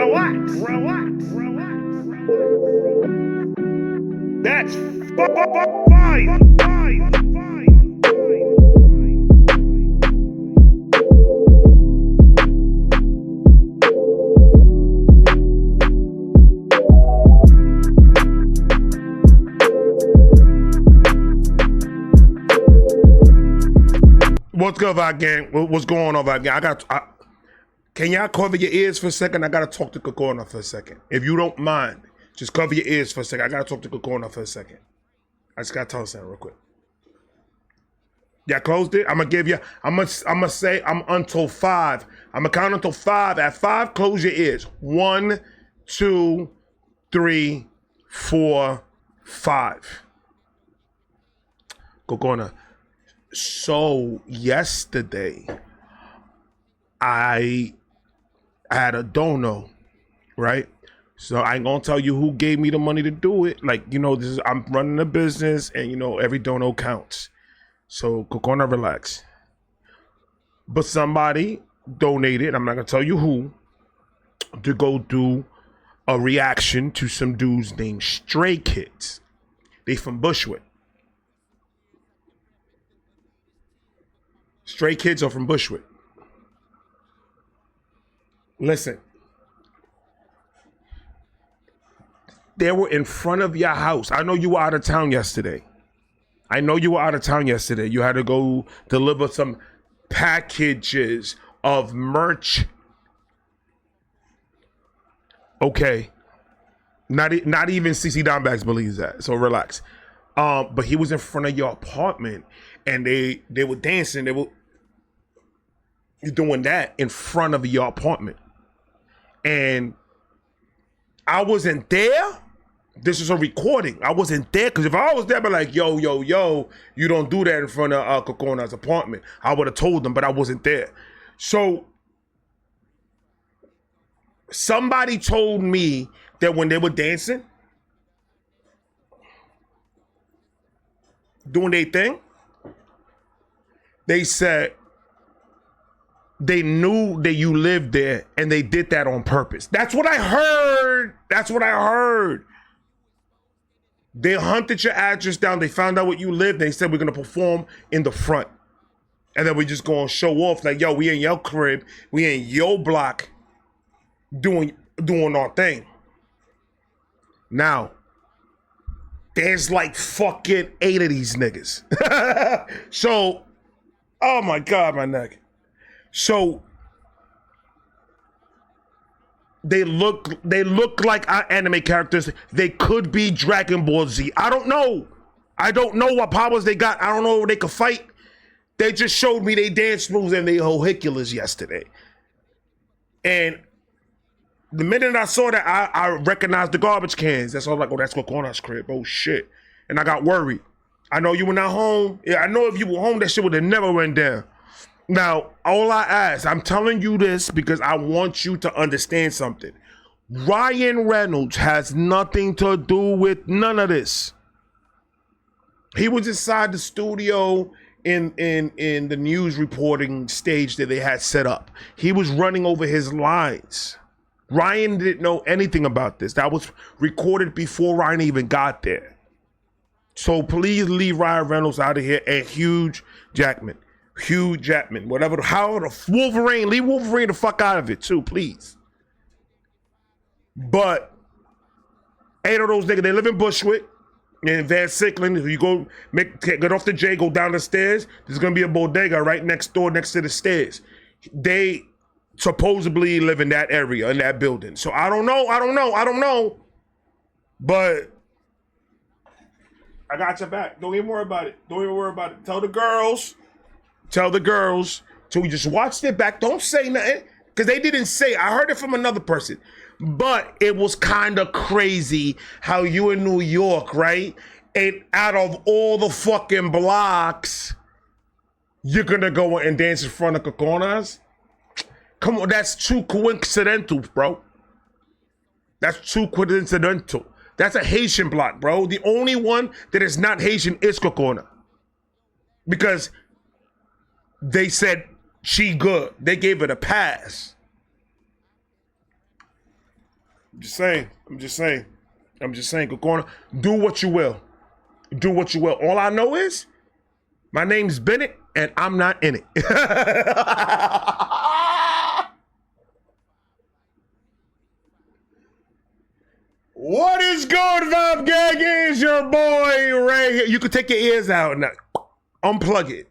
relax, relax, relax, relax. That's fine. What's good, Vibe Gang? What's going on, Vibe Gang? Can y'all cover your ears for a second? I gotta talk to Kokona for a second. If you don't mind, just cover your ears for a second. I gotta talk to Kokona for a second. I just gotta tell her something real quick. Y'all closed it? I'm gonna say I'm until 5. I'm gonna count until 5. At 5, close your ears. 1, 2, 3, 4, 5. Kokona. So yesterday, I had a dono, right? So I ain't gonna tell you who gave me the money to do it. Like, you know, I'm running a business, and you know every dono counts. So Kokona, relax. But somebody donated, I'm not gonna tell you who, to go do a reaction to some dudes named Stray Kids. They from Bushwick. Stray Kids are from Bushwick. Listen. They were in front of your house. I know you were out of town yesterday. You had to go deliver some packages of merch. Okay. Not even CC Downbacks believes that. So relax. But he was in front of your apartment, and they were dancing. They were doing that in front of your apartment. And I wasn't there. This is a recording. I wasn't there, because if I was there, I'd be like, yo, you don't do that in front of Kokona's apartment. I would have told them, but I wasn't there. So somebody told me that when they were dancing, doing their thing, they said they knew that you lived there, and they did that on purpose. That's what I heard. They hunted your address down. They found out where you lived. They said, we're going to perform in the front. And then we're just going to show off like, yo, we in your crib. We in your block doing our thing. Now, there's like fucking 8 of these niggas. So, oh my God, my neck. So they look like our anime characters. They could be Dragon Ball Z. I don't know what powers they got. I don't know if they could fight. They just showed me they dance moves and they vehiculars yesterday. And the minute I saw that, I recognized the garbage cans. That's all like, oh, that's Kokona's crib. Oh shit. And I got worried. I know you were not home. Yeah, I know if you were home, that shit would have never went down. Now, all I ask, I'm telling you this because I want you to understand something. Ryan Reynolds has nothing to do with none of this. He was inside the studio in the news reporting stage that they had set up. He was running over his lines. Ryan didn't know anything about this. That was recorded before Ryan even got there. So please leave Ryan Reynolds out of here, and Hugh Jackman, whatever, Wolverine, leave Wolverine the fuck out of it too, please. But 8 of those niggas, they live in Bushwick, in Van Sicklen. If you get off the J, go down the stairs, there's gonna be a bodega right next door, next to the stairs. They supposedly live in that area, in that building. So I don't know. But I got your back. Don't even worry about it. Tell the girls to just watch their back. Don't say nothing, because they didn't say. I heard it from another person. But it was kind of crazy how you in New York, right? And out of all the fucking blocks, you're gonna go and dance in front of Kokona's? Come on, that's too coincidental, bro. That's too coincidental. That's a Haitian block, bro. The only one that is not Haitian is Kokona. Because they said she good. They gave it a pass. just saying. I'm just saying. Kokona, do what you will. Do what you will. All I know is my name's Bennett and I'm not in it. What is good, Vibe Gang? Is your boy Ray here. You can take your ears out and unplug it.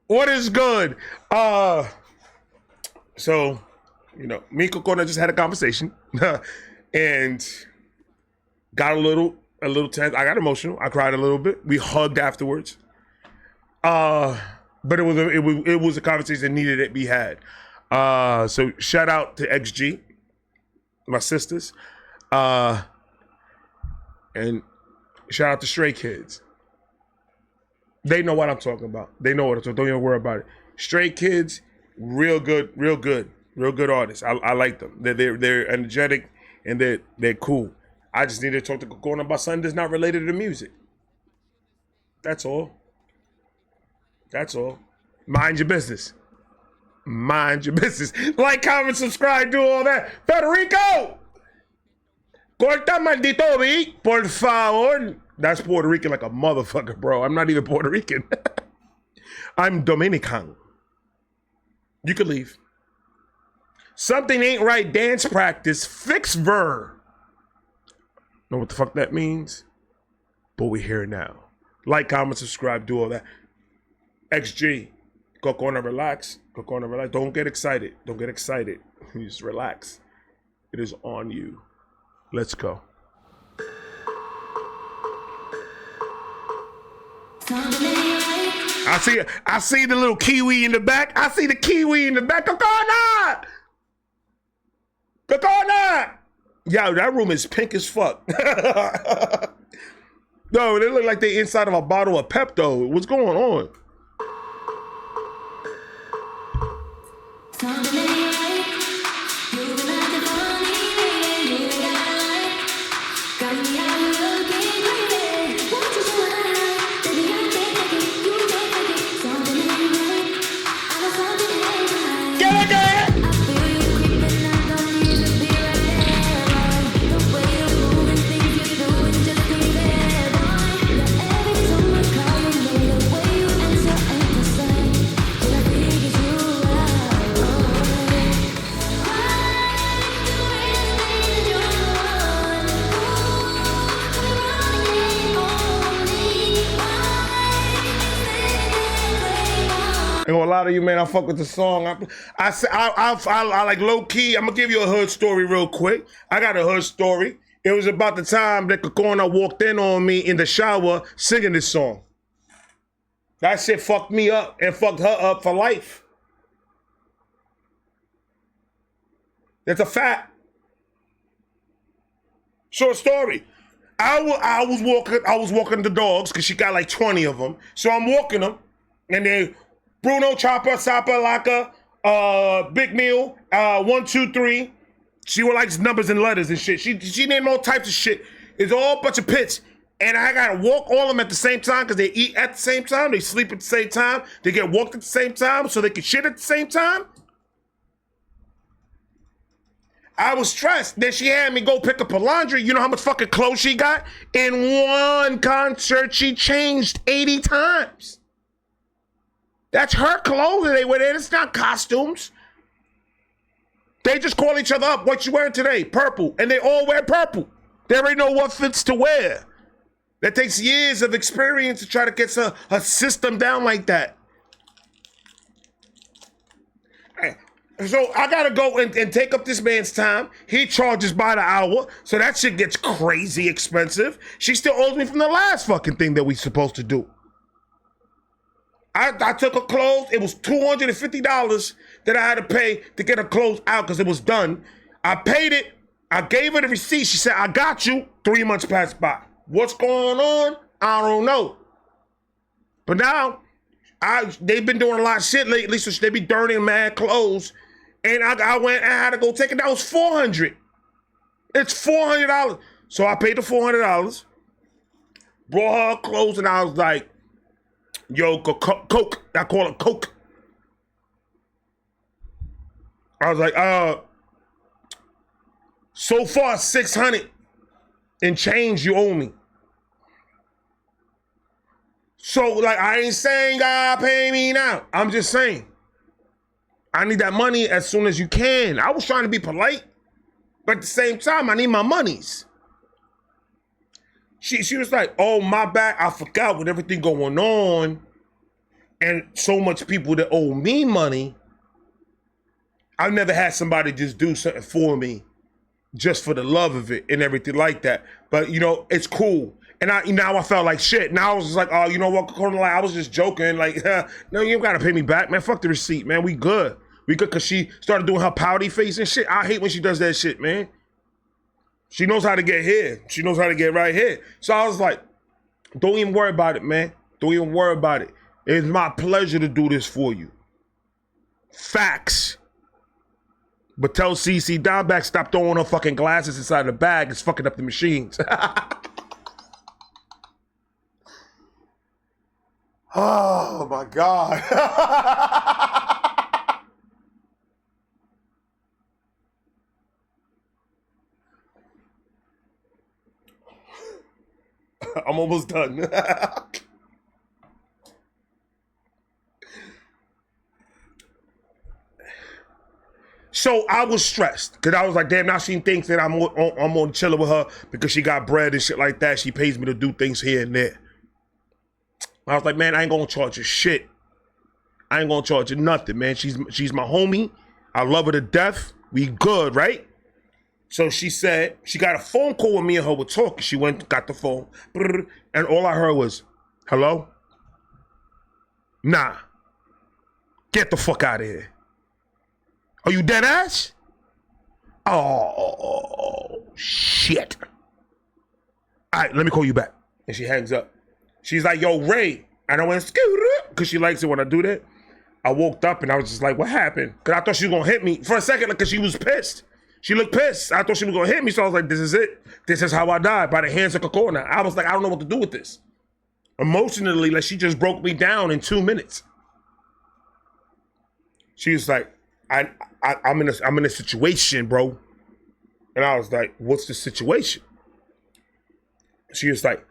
What is good? So, me and Kokona just had a conversation and got a little tense. I got emotional. I cried a little bit. We hugged afterwards. But it was a conversation that needed to be had. So shout out to XG, my sisters, and shout out to Stray Kids. They know what I'm talking about. Don't even worry about it. Stray Kids, real good artists. I like them. They're energetic and they're cool. I just need to talk to Kokona about something that's not related to music. That's all. Mind your business. Like, comment, subscribe, do all that. Federico! Corta maldito beat, por favor. That's Puerto Rican like a motherfucker, bro. I'm not even Puerto Rican. I'm Dominican. You could leave. Something ain't right, dance practice, fix ver. Know what the fuck that means? But we're here now. Like, comment, subscribe, do all that. XG, Kokona, relax. Don't get excited. Just relax. It is on you. Let's go. I see the little kiwi in the back. Kokona! Yo, that room is pink as fuck. No, they look like they inside of a bottle of Pepto. What's going on? A lot of you, man, I fuck with the song. I like low key. I'm gonna give you a hood story real quick. I got a hood story. It was about the time that Kokona walked in on me in the shower singing this song. That shit fucked me up and fucked her up for life. That's a fact. Short story. I was walking the dogs because she got like 20 of them. So I'm walking them, and they Bruno, Chopper, Sapa, Laka, Big Meal, 1, 2, 3. She would like numbers and letters and shit. She named all types of shit. It's all a bunch of pits. And I gotta walk all of them at the same time because they eat at the same time, they sleep at the same time, they get walked at the same time so they can shit at the same time. I was stressed. Then she had me go pick up her laundry. You know how much fucking clothes she got? In one concert, she changed 80 times. That's her clothes they wear. It's not costumes. They just call each other up. What you wearing today? Purple. And they all wear purple. They already know what fits to wear. That takes years of experience to try to get a system down like that. So I gotta go and take up this man's time. He charges by the hour, so that shit gets crazy expensive. She still owes me from the last fucking thing that we supposed to do. I took her clothes. It was $250 that I had to pay to get her clothes out because it was done. I paid it. I gave her the receipt. She said, I got you. 3 months passed by. What's going on? I don't know. But now, they've been doing a lot of shit lately, so they be dirtying mad clothes. And I went and I had to go take it. That was $400. It's $400. So I paid the $400. Brought her clothes, and I was like, yo, Coke. I call it Coke. I was like, So far, 600 and change you owe me. So, like, I ain't saying God pay me now. I'm just saying, I need that money as soon as you can. I was trying to be polite, but at the same time, I need my monies. She was like, oh, my bad, I forgot with everything going on and so much people that owe me money. I've never had somebody just do something for me just for the love of it and everything like that. But, you know, it's cool. And now I felt like shit. Now I was just like, oh, you know what, I was just joking. Like, no, you don't gotta pay me back, man. Fuck the receipt, man. We good. We good, because she started doing her pouty face and shit. I hate when she does that shit, man. She knows how to get here. She knows how to get right here. So I was like, don't even worry about it, man. Don't even worry about it. It's my pleasure to do this for you. Facts. But tell CC Dimeback stop throwing her fucking glasses inside the bag. It's fucking up the machines. Oh my God. I'm almost done. So I was stressed because I was like, damn, now she thinks that I'm on chilling with her because she got bread and shit like that. She pays me to do things here and there. I was like, man, I ain't gonna charge her shit. I ain't gonna charge her nothing, man. She's my homie. I love her to death. We good, right? So she said, she got a phone call when me and her were talking. She went and got the phone. And all I heard was, hello? Nah. Get the fuck out of here. Are you dead ass? Oh, shit. All right, let me call you back. And she hangs up. She's like, yo, Ray. And I went, because she likes it when I do that. I woke up and I was just like, what happened? Because I thought she was going to hit me. For a second, because she was pissed. She looked pissed. I thought she was going to hit me. So I was like, this is it. This is how I died, by the hands of Kokona. I was like, I don't know what to do with this. Emotionally, like, she just broke me down in 2 minutes. She was like, I'm in a situation, bro. And I was like, what's the situation? She was like,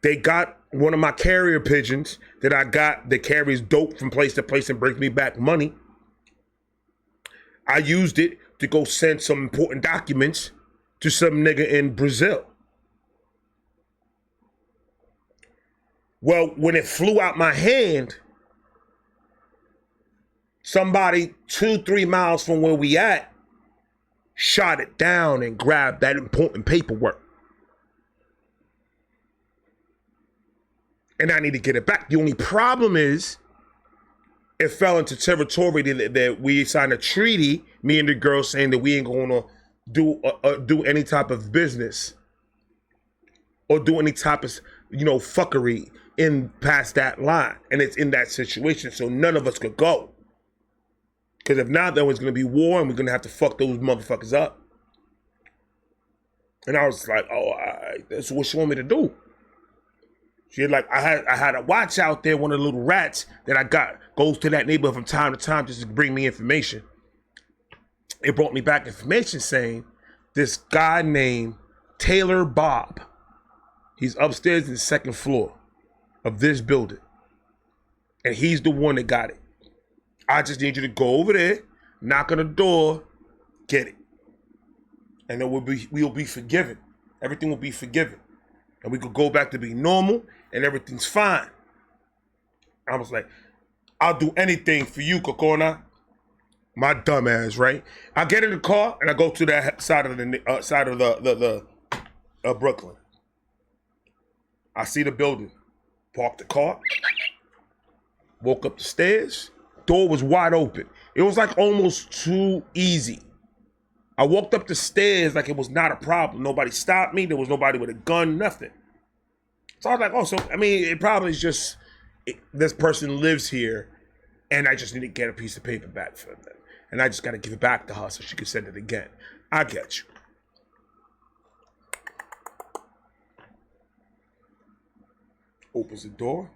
they got one of my carrier pigeons that I got that carries dope from place to place and brings me back money. I used it to go send some important documents to some nigga in Brazil. Well, when it flew out my hand, somebody 2-3 miles from where we at shot it down and grabbed that important paperwork. And I need to get it back. The only problem is it fell into territory that we signed a treaty, me and the girl, saying that we ain't going to do any type of business or do any type of, fuckery in past that line. And it's in that situation. So none of us could go. Because if not, then it's going to be war and we're going to have to fuck those motherfuckers up. And I was like, oh, that's what she want me to do. She had I had a watch out there, one of the little rats that I got, goes to that neighborhood from time to time just to bring me information. It brought me back information saying this guy named Taylor Bob, he's upstairs in the second floor of this building. And he's the one that got it. I just need you to go over there, knock on the door, get it. And then we'll be forgiven. Everything will be forgiven. And we could go back to be normal and everything's fine. I was like, I'll do anything for you, Kokona. My dumb ass, right? I get in the car and I go to that side of the Brooklyn. I see the building. Park the car. Woke up the stairs. Door was wide open. It was like almost too easy. I walked up the stairs like it was not a problem. Nobody stopped me. There was nobody with a gun, nothing. So I was like, oh, so, it probably is just, this person lives here and I just need to get a piece of paper back from them. And I just got to give it back to her so she can send it again. I get you. Opens the door.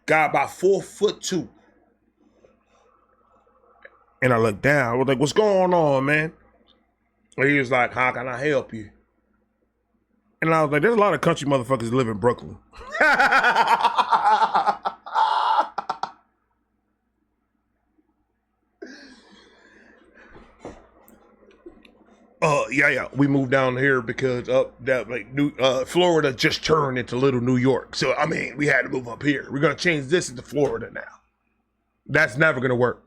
Guy about 4'2". And I look down. I was like, what's going on, man? And he was like, how can I help you? And I was like, there's a lot of country motherfuckers that live in Brooklyn. Yeah. We moved down here because Florida just turned into little New York. So I mean, we had to move up here. We're gonna change this into Florida now. That's never gonna work.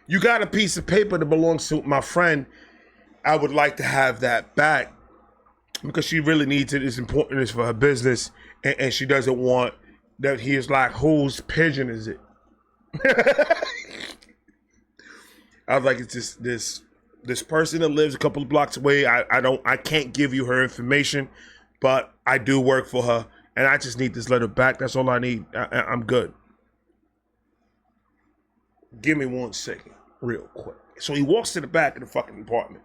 You got a piece of paper that belongs to my friend. I would like to have that back because she really needs it. It's important. It's for her business, and she doesn't want that. He is like, whose pigeon is it? I was like, it's just this person that lives a couple of blocks away. I can't give you her information, but I do work for her, and I just need this letter back. That's all I need. I'm good. Give me 1 second, real quick. So he walks to the back of the fucking apartment,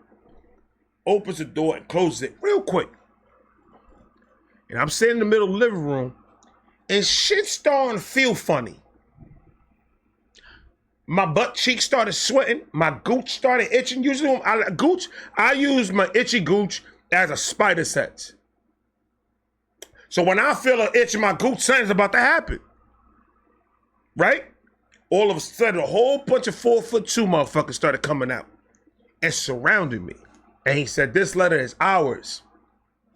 opens the door and closes it real quick. And I'm sitting in the middle of the living room, and shit's starting to feel funny. My butt cheeks started sweating. My gooch started itching. Usually when I use my itchy gooch as a spider sense. So when I feel an itch in my gooch, something's about to happen. Right? All of a sudden, a whole bunch of 4'2" motherfuckers started coming out and surrounding me. And he said, this letter is ours.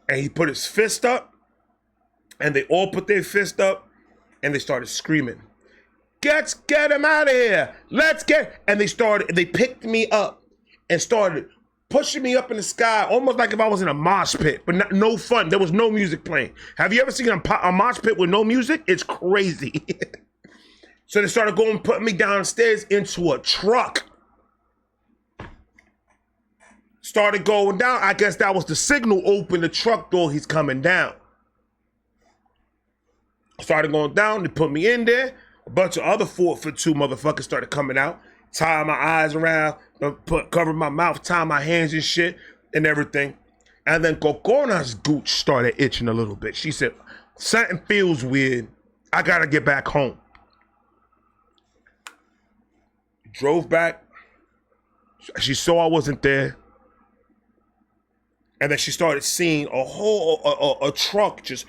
And he put his fist up, and they all put their fist up, and they started screaming, Get him out of here. And they picked me up and started pushing me up in the sky, almost like if I was in a mosh pit, but no fun. There was no music playing. Have you ever seen a mosh pit with no music? It's crazy. So they started putting me downstairs into a truck. Started going down. I guess that was the signal. Open the truck door. He's coming down. Started going down. They put me in there. A bunch of other 4'2" motherfuckers started coming out. Tying my eyes around. Covering my mouth. Tying my hands and shit. And everything. And then Cocona's gooch started itching a little bit. She said, something feels weird. I gotta get back home. Drove back. She saw I wasn't there. And then she started seeing a truck just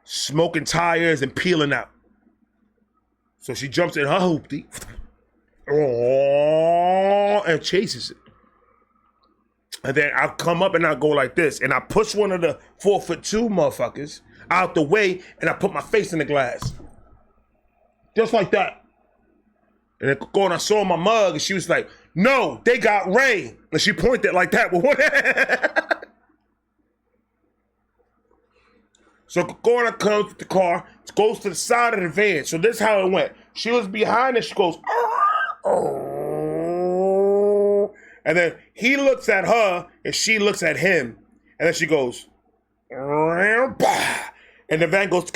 smoking tires and peeling out. So she jumps in her hoopty and chases it. And then I come up and I go like this. And I push one of the 4'2" motherfuckers out the way and I put my face in the glass. Just like that. And then I saw my mug and she was like, no, they got Ray. And she pointed like that with one hand. So Corona comes with the car, goes to the side of the van. So this is how it went. She was behind and she goes, oh. And then he looks at her and she looks at him. And then she goes, and the van goes,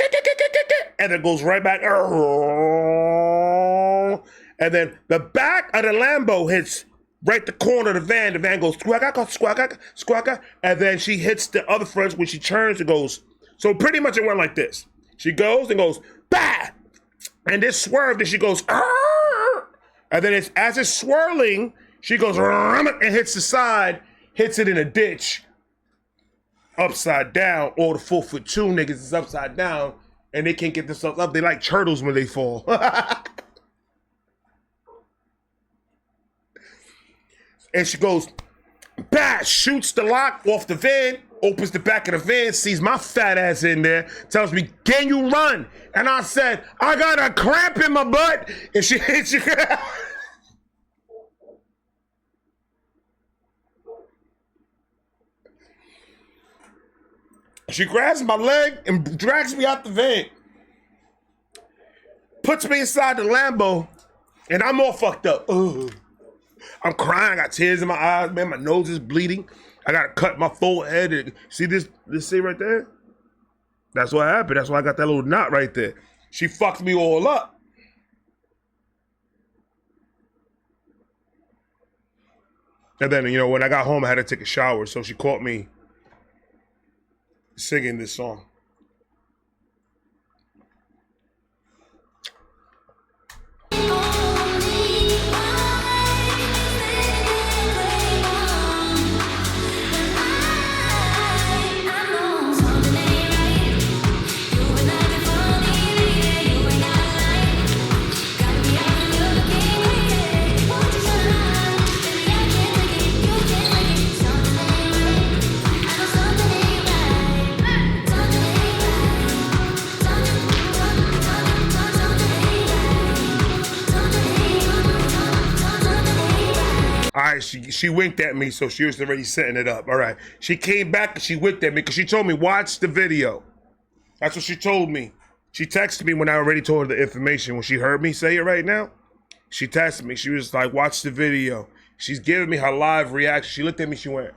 and it goes right back. And then the back of the Lambo hits right the corner of the van. The van goes, squawk, and then she hits the other front when she turns and goes. So pretty much it went like this. She goes and goes, bah! And this swerved and she goes, arr! And then as it's swirling, she goes, and hits the side, hits it in a ditch, upside down. All the 4'2" niggas is upside down and they can't get themselves up. They like turtles when they fall. And she goes, bah, shoots the lock off the van, opens the back of the van, sees my fat ass in there, tells me, can you run? And I said, I got a cramp in my butt. And she hits you. She grabs my leg and drags me out the van. Puts me inside the Lambo, and I'm all fucked up. Ugh. I'm crying, I got tears in my eyes, man, my nose is bleeding. I gotta cut my forehead. And see this see right there? That's what happened. That's why I got that little knot right there. She fucked me all up. And then, you know, when I got home, I had to take a shower, so she caught me singing this song. right, she winked at me, so she was already setting it up. All right. She came back and she winked at me because she told me, watch the video. That's what she told me. She texted me when I already told her the information. When she heard me say it right now, she texted me. She was like, watch the video. She's giving me her live reaction. She looked at me, she went,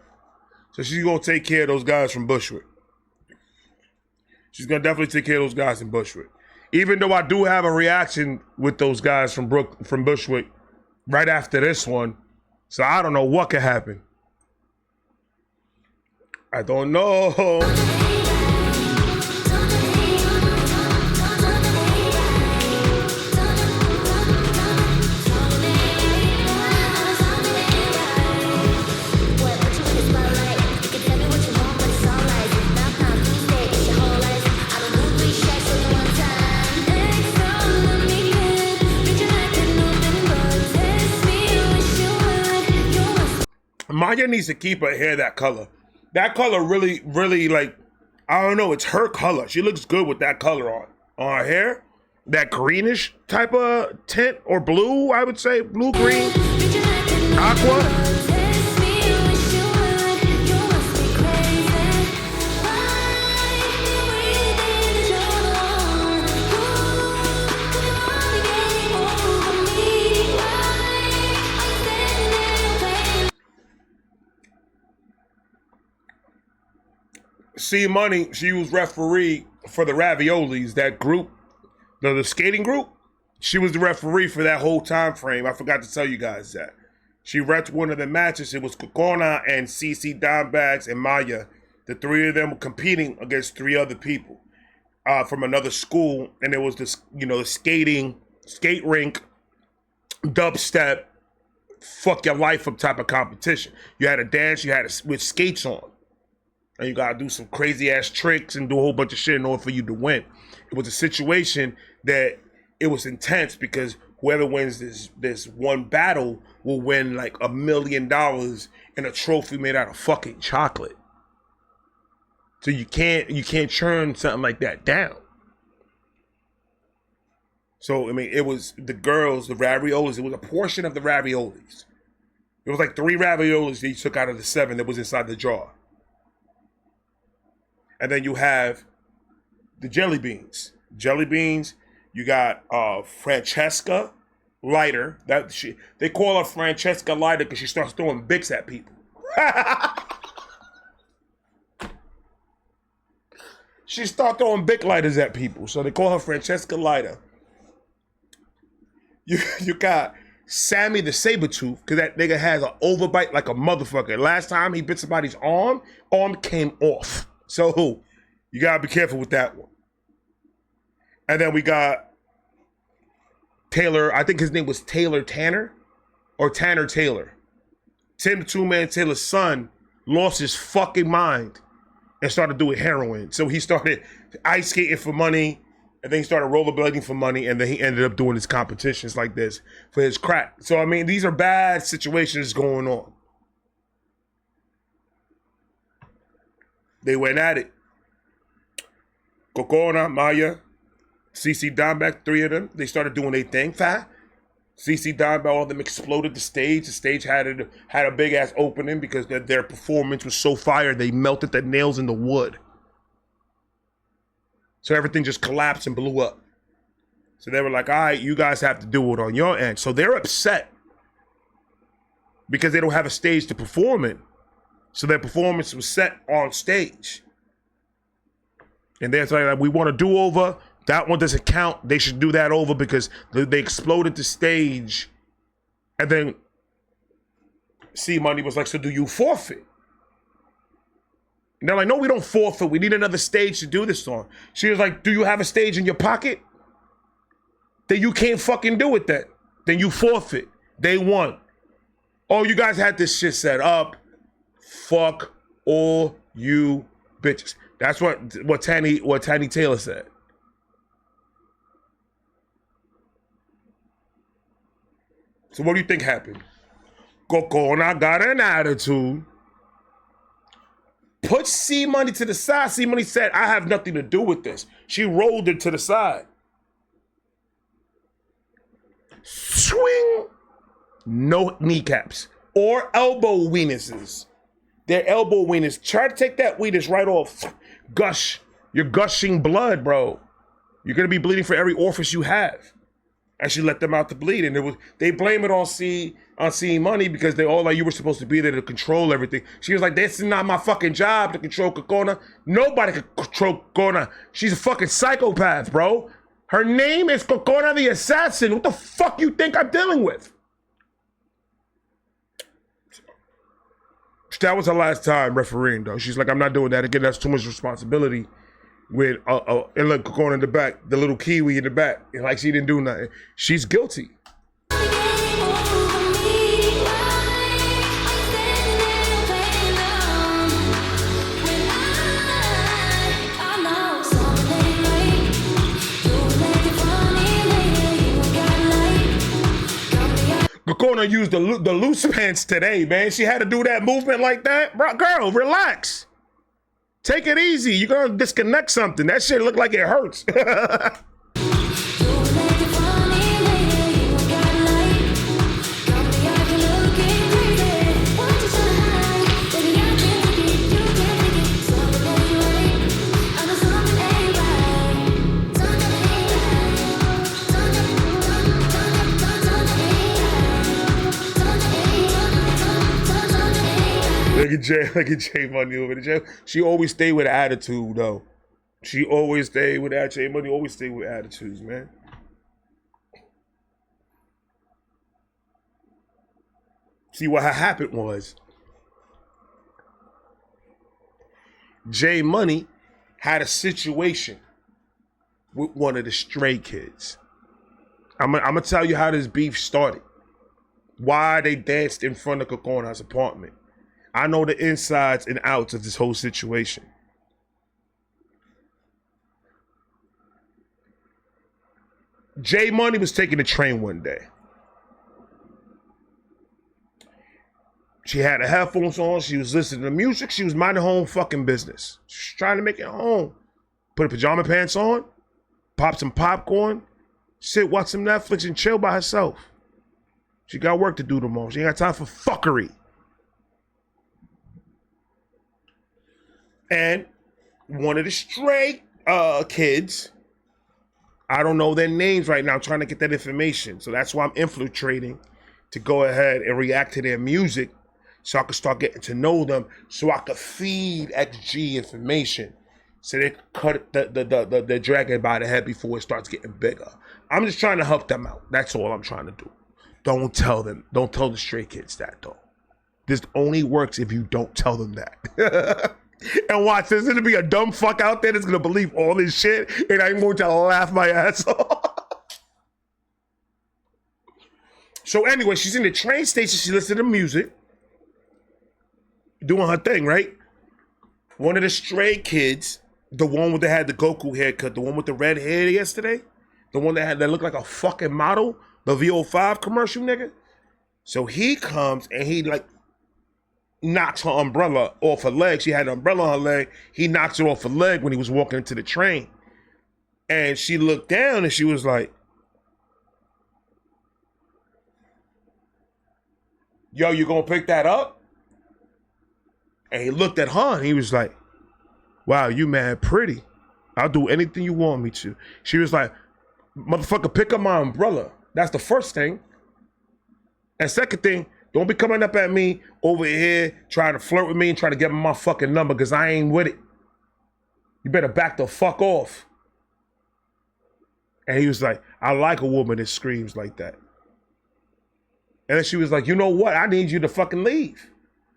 so she's going to take care of those guys from Bushwick. She's going to definitely take care of those guys in Bushwick. Even though I do have a reaction with those guys from Bushwick right after this one. So I don't know what could happen. I don't know. Maya needs to keep her hair that color. That color really, really, like, I don't know, it's her color. She looks good with that color on her hair. That greenish type of tint, or blue, I would say. Blue, green, aqua. C Money, she was referee for the Raviolis, that group, the skating group. She was the referee for that whole time frame. I forgot to tell you guys that. She refed one of the matches. It was Kokona and CC Dimebags and Maya. The three of them were competing against three other people from another school. And it was this, the skate rink, dubstep, fuck your life up type of competition. You had to dance, you had to with skates on. And you gotta do some crazy ass tricks and do a whole bunch of shit in order for you to win. It was a situation that it was intense because whoever wins this one battle will win like $1 million and a trophy made out of fucking chocolate. So you can't churn something like that down. So I mean, it was the girls, the raviolis. It was a portion of the raviolis. It was like 3 raviolis that you took out of the 7 that was inside the jar. And then you have the jelly beans. Jelly beans, you got Francesca Lighter. They call her Francesca Lighter because she starts throwing Bics at people. She starts throwing Bic lighters at people. So they call her Francesca Lighter. You got Sammy the Sabertooth, because that nigga has an overbite like a motherfucker. Last time he bit somebody's arm came off. So you gotta be careful with that one. And then we got Taylor, I think his name was Taylor Tanner or Tanner Taylor. Tim the Two-Man Taylor's son lost his fucking mind and started doing heroin. So he started ice skating for money, and then he started rollerblading for money, and then he ended up doing his competitions like this for his crack. So I mean, these are bad situations going on. They went at it. Kokona, Maya, CC Dimebag, 3 of them, they started doing their thing. CC Dimebag, all of them exploded the stage. The stage had a big ass opening because their performance was so fire, they melted the nails in the wood. So everything just collapsed and blew up. So they were like, all right, you guys have to do it on your end. So they're upset because they don't have a stage to perform in. So their performance was set on stage. And they're like, we want a do-over. That one doesn't count. They should do that over because they exploded the stage. And then C Money was like, so do you forfeit? And they're like, no, we don't forfeit. We need another stage to do this on. She was like, do you have a stage in your pocket? Then you can't fucking do it then. Then you forfeit. They won. Oh, you guys had this shit set up. Fuck all you bitches. That's what Tiny Taylor said. So what do you think happened? Kokona got an attitude. Put C Money to the side. C Money said, I have nothing to do with this. She rolled it to the side. Swing. No kneecaps. or elbow weenuses. Their elbow weenus. Try to take that weenus right off. Gush. You're gushing blood, bro. You're gonna be bleeding for every orifice you have. And she let them out to bleed, and they blame it on seeing money because they all like, you were supposed to be there to control everything. She was like, this is not my fucking job to control Kokona. Nobody can control Kokona. She's a fucking psychopath, bro. Her name is Kokona the Assassin. What the fuck you think I'm dealing with? That was her last time refereeing, though. She's like, I'm not doing that again. That's too much responsibility. With and look, going in the back, the little kiwi in the back, and like she didn't do nothing. She's guilty. Gonna use the loose pants today, man. She had to do that movement like that. Bro, girl, relax. Take it easy. You're gonna disconnect something. That shit look like it hurts. Look at Jay Money over there. She always stay with attitude, though. She always stay with that. Jay Money always stay with attitudes, man. See, what happened was Jay Money had a situation with one of the stray kids. I'm gonna tell you how this beef started. Why they danced in front of Kokona's apartment. I know the insides and outs of this whole situation. Jay Money was taking the train one day. She had her headphones on. She was listening to music. She was minding her own fucking business. She was trying to make it home. Put her pajama pants on, pop some popcorn, sit, watch some Netflix, and chill by herself. She got work to do tomorrow. She ain't got time for fuckery. And one of the stray kids, I don't know their names right now, I'm trying to get that information. So that's why I'm infiltrating to go ahead and react to their music so I can start getting to know them, so I could feed XG information so they could cut the dragon by the head before it starts getting bigger. I'm just trying to help them out. That's all I'm trying to do. Don't tell them. Don't tell the stray kids that, though. This only works if you don't tell them that. And watch, there's gonna be a dumb fuck out there that's gonna believe all this shit, and I'm going to laugh my ass off. So anyway, she's in the train station, she listens to music, doing her thing, right? One of the stray kids, the one that had the Goku haircut, the one with the red hair yesterday, the one that looked like a fucking model, the VO5 commercial nigga. So he comes and he like knocks her umbrella off her leg. She had an umbrella on her leg. He knocks her off her leg when he was walking into the train. And she looked down and she was like, yo, you gonna pick that up? And he looked at her and he was like, wow, you mad pretty. I'll do anything you want me to. She was like, motherfucker, pick up my umbrella. That's the first thing. And second thing, don't be coming up at me over here trying to flirt with me and trying to get my fucking number because I ain't with it. You better back the fuck off. And he was like, I like a woman that screams like that. And then she was like, you know what? I need you to fucking leave.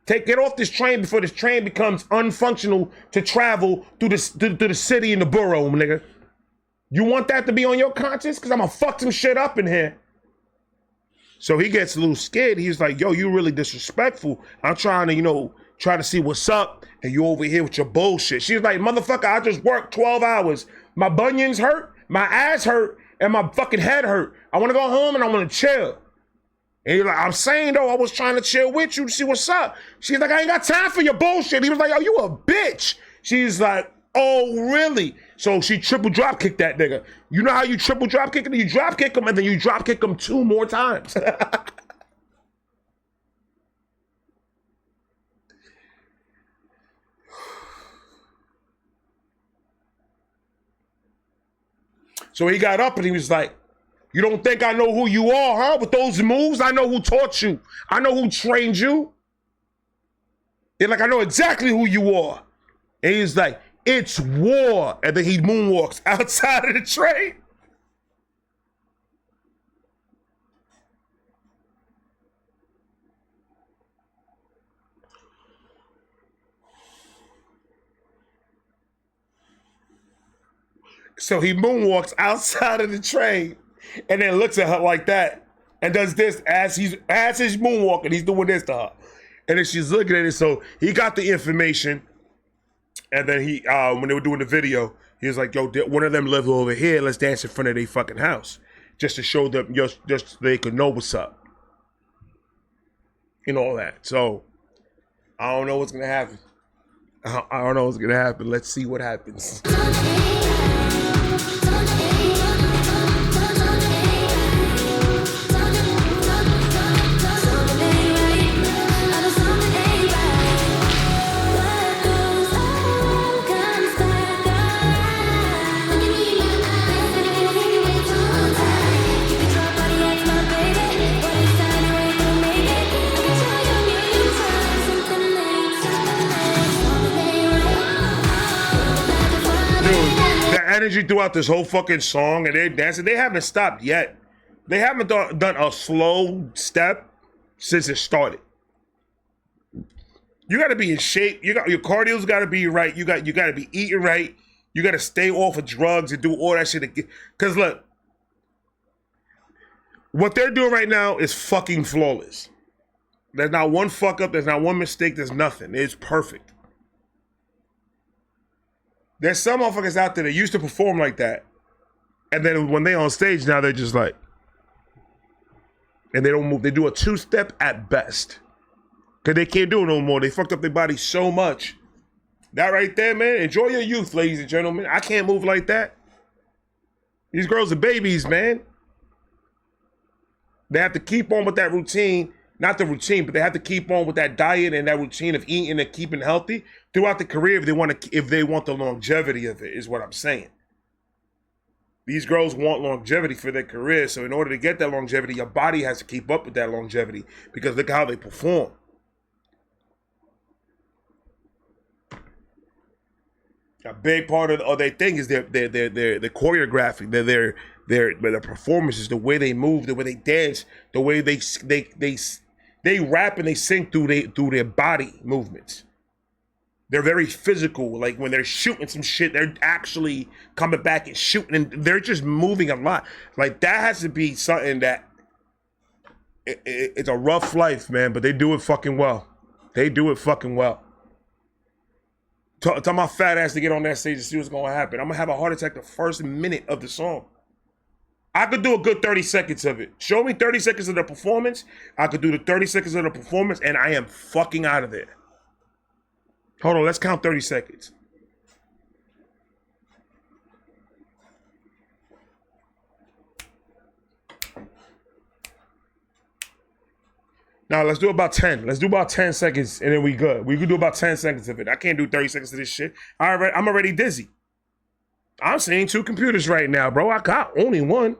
Get off this train before this train becomes unfunctional to travel through the city and the borough, nigga. You want that to be on your conscience? Because I'm going to fuck some shit up in here. So he gets a little scared. He's like, yo, you really disrespectful. I'm trying to, try to see what's up. And you over here with your bullshit. She's like, motherfucker, I just worked 12 hours. My bunions hurt, my ass hurt, and my fucking head hurt. I want to go home and I want to chill. And he's like, I'm saying, though, I was trying to chill with you to see what's up. She's like, I ain't got time for your bullshit. He was like, oh, you a bitch. She's like, oh, really? So she triple drop kicked that nigga. You know how you triple drop kick him? You drop kick him and then you drop kick him 2 more times. So he got up and he was like, you don't think I know who you are, huh? With those moves, I know who taught you. I know who trained you. They're like, I know exactly who you are. And he's like, it's war. And then he moonwalks outside of the train. So he moonwalks outside of the train and then looks at her like that and does this as he's moonwalking. He's doing this to her. And then she's looking at it. So he got the information. And then he, when they were doing the video, he was like, yo, one of them live over here. Let's dance in front of their fucking house. Just to show them, just so they could know what's up. And all that. So, I don't know what's going to happen. I don't know what's going to happen. Let's see what happens. Energy throughout this whole fucking song, and they're dancing. They haven't stopped yet. They haven't done a slow step since it started. You got to be in shape. You got your cardio's got to be right. You got to be eating right. You got to stay off of drugs and do all that shit again. Because look, what they're doing right now is fucking flawless. There's not one fuck up. There's not one mistake. There's nothing. It's perfect. There's some motherfuckers out there that used to perform like that. And then when they on stage now, they're just like, and they don't move. They do a two-step at best. Because they can't do it no more. They fucked up their body so much. That right there, man. Enjoy your youth, ladies and gentlemen. I can't move like that. These girls are babies, man. They have to keep on with that routine. Not the routine, but they have to keep on with that diet and that routine of eating and keeping healthy throughout the career if they want the longevity of it, is what I'm saying. These girls want longevity for their career, so in order to get that longevity, your body has to keep up with that longevity because look how they perform. A big part of their thing is their choreography, their performances, the way they move, the way they dance, the way they rap and they sing through their body movements. They're very physical. Like when they're shooting some shit, they're actually coming back and shooting, and they're just moving a lot. Like that has to be something that it's a rough life, man. But they do it fucking well. They do it fucking well. Tell my fat ass to get on that stage and see what's gonna happen. I'm gonna have a heart attack the first minute of the song. I could do a good 30 seconds of it. Show me 30 seconds of the performance. I could do the 30 seconds of the performance, and I am fucking out of there. Hold on, let's count 30 seconds. Now let's do about 10. Let's do about 10 seconds, and then we good. We could do about 10 seconds of it. I can't do 30 seconds of this shit. I'm already dizzy. I'm seeing two computers right now, bro. I got only one.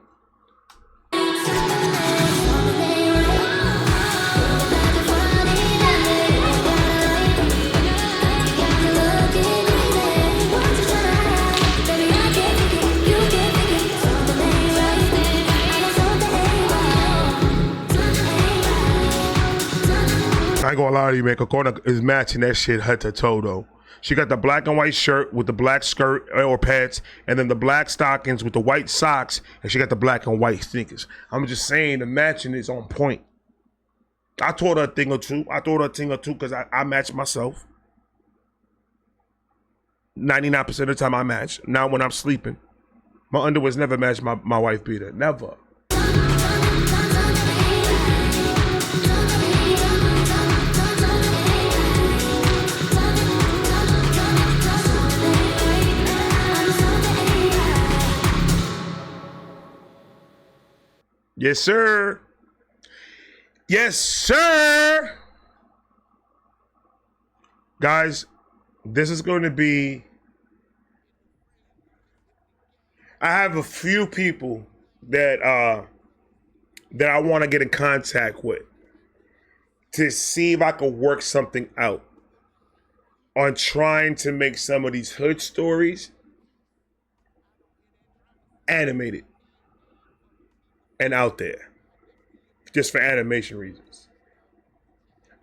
I ain't gonna lie to you, man. Kokona is matching that shit head to toe, though. She got the black and white shirt with the black skirt or pants, and then the black stockings with the white socks, and she got the black and white sneakers. I'm just saying the matching is on point. I taught her a thing or two. Because I match myself. 99% of the time I match. Now when I'm sleeping, my underwear's never matched my wife beater. Never. Yes, sir. Yes, sir. Guys, this is going to be I have a few people that that I want to get in contact with to see if I can work something out on trying to make some of these hood stories animated and out there, just for animation reasons.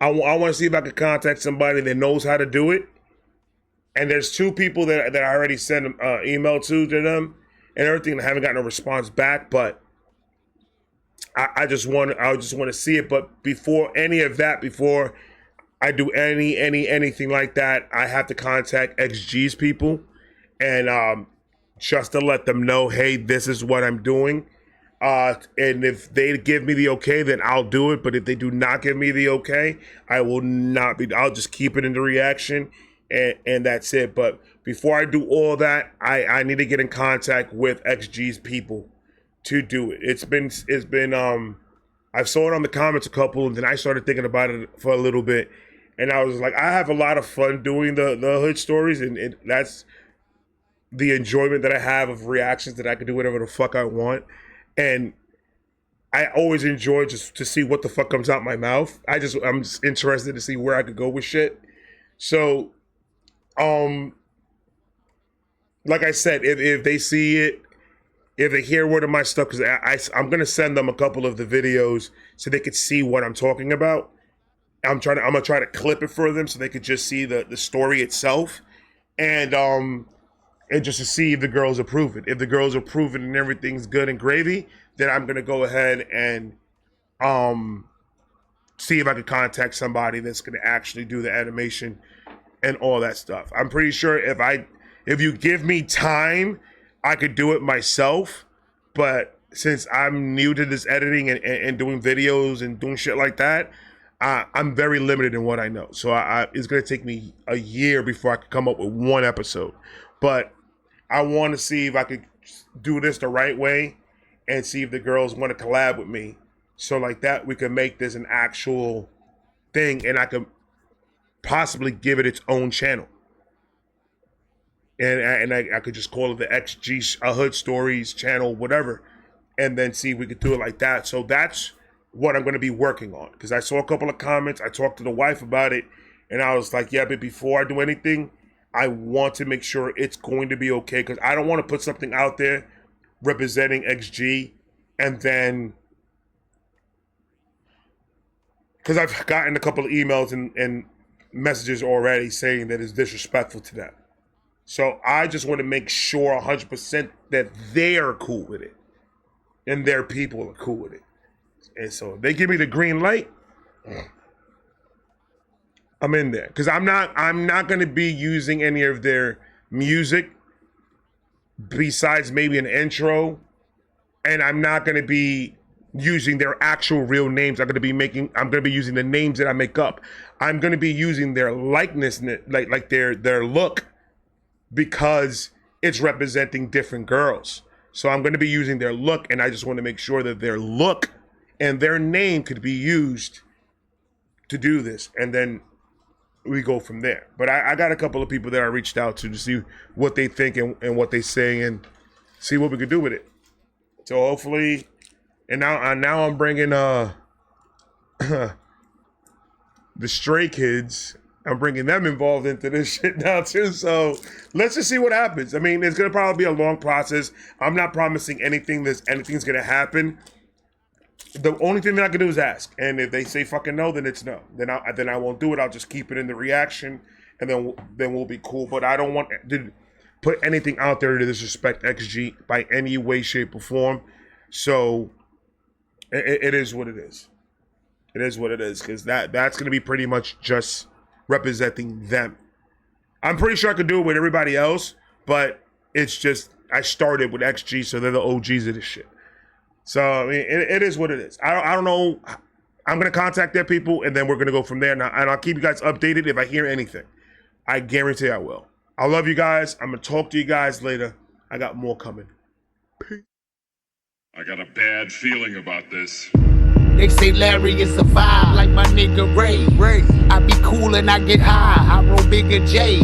I want to see if I can contact somebody that knows how to do it. And there's two people that I already sent an email to them and everything. I haven't gotten a response back, but I just want to see it. But before any of that, before I do anything like that, I have to contact XG's people and just to let them know, hey, this is what I'm doing. And if they give me the okay, then I'll do it. But if they do not give me the okay, I will not be. I'll just keep it in the reaction, and that's it. But before I do all that, I need to get in contact with XG's people to do it. It's been I saw it on the comments a couple, and then I started thinking about it for a little bit, and I was like, I have a lot of fun doing the hood stories, and that's the enjoyment that I have of reactions that I can do whatever the fuck I want. And I always enjoy just to see what the fuck comes out my mouth. I'm just interested to see where I could go with shit. So, like I said, if they see it, if they hear word of my stuff, because I'm gonna send them a couple of the videos so they could see what I'm talking about. I'm gonna try to clip it for them so they could just see the story itself, and just to see if the girls approve it. If the girls approve it and everything's good and gravy, then I'm gonna go ahead and see if I can contact somebody that's gonna actually do the animation and all that stuff. I'm pretty sure if you give me time, I could do it myself. But since I'm new to this editing and doing videos and doing shit like that, I'm very limited in what I know. So it's gonna take me a year before I can come up with one episode. But I want to see if I could do this the right way and see if the girls want to collab with me. So like that, we can make this an actual thing, and I could possibly give it its own channel. And I could just call it the XG Hood Stories channel, whatever, and then see if we could do it like that. So that's what I'm going to be working on, because I saw a couple of comments. I talked to the wife about it, and I was like, yeah, but before I do anything, I want to make sure it's going to be okay, because I don't want to put something out there representing XG and then, because I've gotten a couple of emails and messages already saying that it's disrespectful to them. So I just want to make sure 100% that they're cool with it and their people are cool with it. And so if they give me the green light, I'm in there, because I'm not going to be using any of their music besides maybe an intro, and I'm not going to be using their actual real names. I'm going to be using the names that I make up. I'm going to be using their likeness, like their look, because it's representing different girls. So I'm going to be using their look, and I just want to make sure that their look and their name could be used to do this, and then we go from there. But I got a couple of people that I reached out to see what they think and what they say, and see what we could do with it. So hopefully, and now I'm bringing the Stray Kids. I'm bringing them involved into this shit now too. So let's just see what happens. I mean, it's gonna probably be a long process. I'm not promising anything's gonna happen. The only thing that I can do is ask, and if they say fucking no, then it's no. Then I won't do it. I'll just keep it in the reaction, and then we'll be cool. But I don't want to put anything out there to disrespect XG by any way, shape, or form. So it is what it is. It is what it is, because that's going to be pretty much just representing them. I'm pretty sure I could do it with everybody else, but it's just I started with XG, so they're the OGs of this shit. So, I mean, it is what it is. I don't know. I'm going to contact their people, and then we're going to go from there. Now, and I'll keep you guys updated if I hear anything. I guarantee I will. I love you guys. I'm going to talk to you guys later. I got more coming. Peace. I got a bad feeling about this. They say Larry is a vibe like my nigga Ray. I be cool and I get high. I roll bigger J.